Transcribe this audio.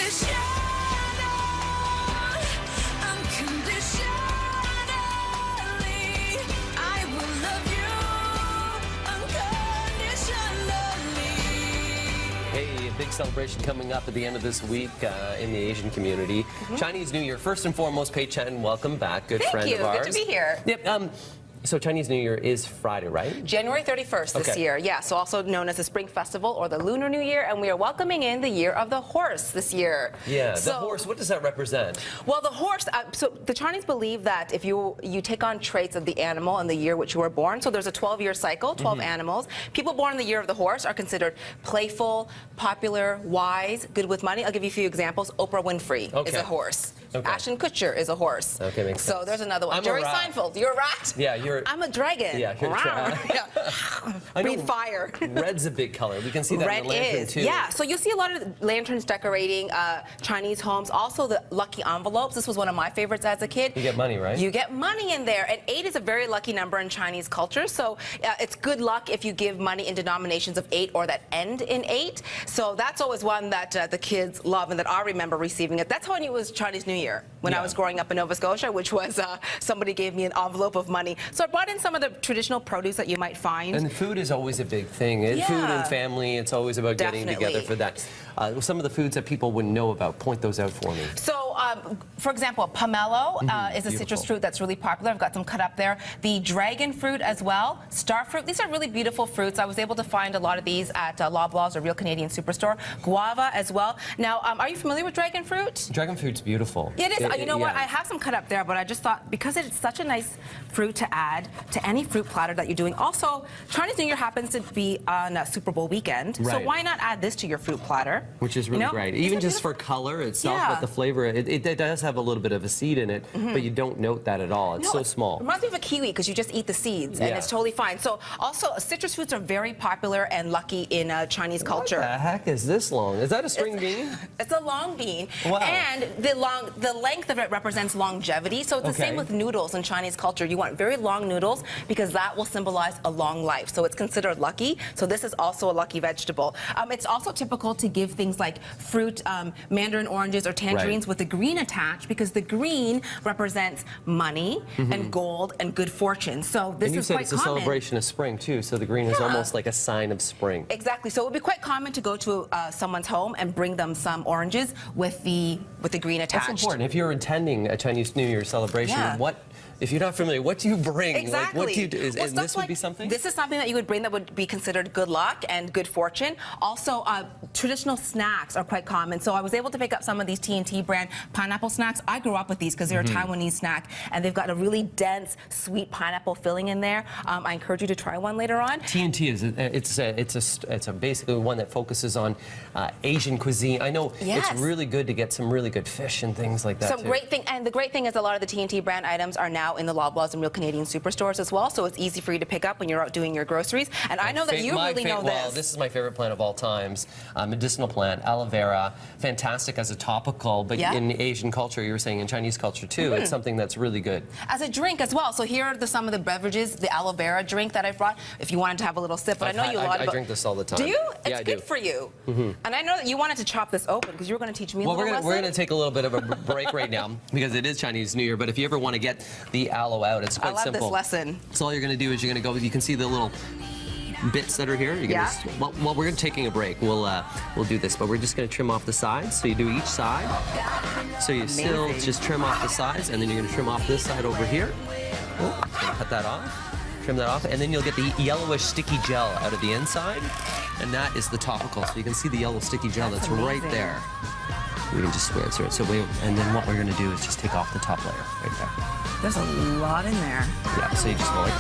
Hey, big celebration coming up at the end of this week in the Asian community. Chinese New Year. First and foremost, Pei Chen, welcome back. Good friend of ours. Thank you. Good to be here. Yep. So Chinese New Year is Friday, right? January 31st this year, yeah. So also known as the Spring Festival or the Lunar New Year, and we are welcoming in the Year of the Horse this year. Yeah, the horse. What does that represent? Well, the horse. So the Chinese believe that if you take on traits of the animal in the year which you were born. So there's a 12-year cycle, 12 animals. People born in the Year of the Horse are considered playful, popular, wise, good with money. I'll give you a few examples. Oprah Winfrey is a horse. Ashton Kutcher is a horse. Okay, makes sense. So there's another one. I'm Jerry a rat. Seinfeld. You're a rat. Yeah, I'm a dragon. Yeah, you're a dragon. Yeah. Breathe fire. Red's a big color. We can see that Red in the lantern is. too. Yeah, so you'll see a lot of lanterns decorating Chinese homes. Also the lucky envelopes. This was one of my favorites as a kid. You get money, right? You get money in there. And 8 is a very lucky number in Chinese culture. So it's good luck if you give money in denominations of 8 or that end in 8. So that's always one that the kids love and that I remember receiving it. That's how I knew it was Chinese New Year when I was growing up in Nova Scotia, which was somebody gave me an envelope of money. So I brought in some of the traditional produce that you might find. And food is always a big thing. Food and family, it's always about getting together for that. Some of the foods that people wouldn't know about, point those out for me. So, for example, pomelo is a citrus fruit that's really popular. I've got some cut up there. The dragon fruit as well, star fruit. These are really beautiful fruits. I was able to find a lot of these at Loblaws or Real Canadian Superstore. Guava as well. Now, are you familiar with dragon fruit? Dragon fruit's beautiful. It is. You know what? I have some cut up there, but I just thought because it's such a nice fruit to add to any fruit platter that you're doing. Also, Chinese New Year happens to be on a Super Bowl weekend, so why not add this to your fruit platter? Which is really great. Even just for color itself, but the flavor, it does have a little bit of a seed in it, but you don't note that at all. It's so small. It reminds me of a kiwi because you just eat the seeds, and it's totally fine. So also, citrus fruits are very popular and lucky in Chinese culture. What the heck is this long? Is that a string bean? It's a long bean, wow. And the length of it represents longevity. So it's the same with noodles in Chinese culture. You want very long noodles because that will symbolize a long life. So it's considered lucky. So this is also a lucky vegetable. It's also typical to give things like fruit, mandarin oranges or tangerines with the green attached because the green represents money and gold and good fortune. So this is quite common. It's a celebration of spring too. So the green is almost like a sign of spring. Exactly. So it would be quite common to go to someone's home and bring them some oranges with the green attached. That's important. If you're attending a Chinese New Year celebration, if you're not familiar, what do you bring? Exactly. Like, what do you do? And this would be something? This is something that you would bring that would be considered good luck and good fortune. Also, traditional snacks are quite common. So I was able to pick up some of these T&T brand pineapple snacks. I grew up with these because they're a Taiwanese snack, and they've got a really dense, sweet pineapple filling in there. I encourage you to try one later on. T&T is it's basically one that focuses on Asian cuisine. I know it's really good to get some really good fish and things like that. And the great thing is a lot of the T&T brand items are now in the Loblaws and Real Canadian Superstores as well, so it's easy for you to pick up when you're out doing your groceries. And I know that you really know this. Well, this is my favorite plant of all times, medicinal plant, aloe vera, fantastic as a topical, but in Asian culture, you were saying in Chinese culture too, it's something that's really good. As a drink as well. So here are some of the beverages, the aloe vera drink that I brought, if you wanted to have a little sip. But I know you I drink this all the time. Do you? It's good for you. And I know that you wanted to chop this open because you were going to teach me a little lesson. We're going to take a little bit of a break right now because it is Chinese New Year, but if you ever want to get the aloe out, it's quite simple. I love this lesson. So all you're going to do is you're going to go, you can see the little bits that are here. You're gonna well, we're taking a break. We'll do this, but we're just going to trim off the sides. So you do each side. So you still just trim off the sides, and then you're going to trim off this side over here. Cut that off. Trim that off, and then you'll get the yellowish sticky gel out of the inside, and that is the topical. So you can see the yellow sticky gel that's right there. We can just switch it. So and then what we're going to do is just take off the top layer right there. There's a lot in there. Yeah, so you just go like that.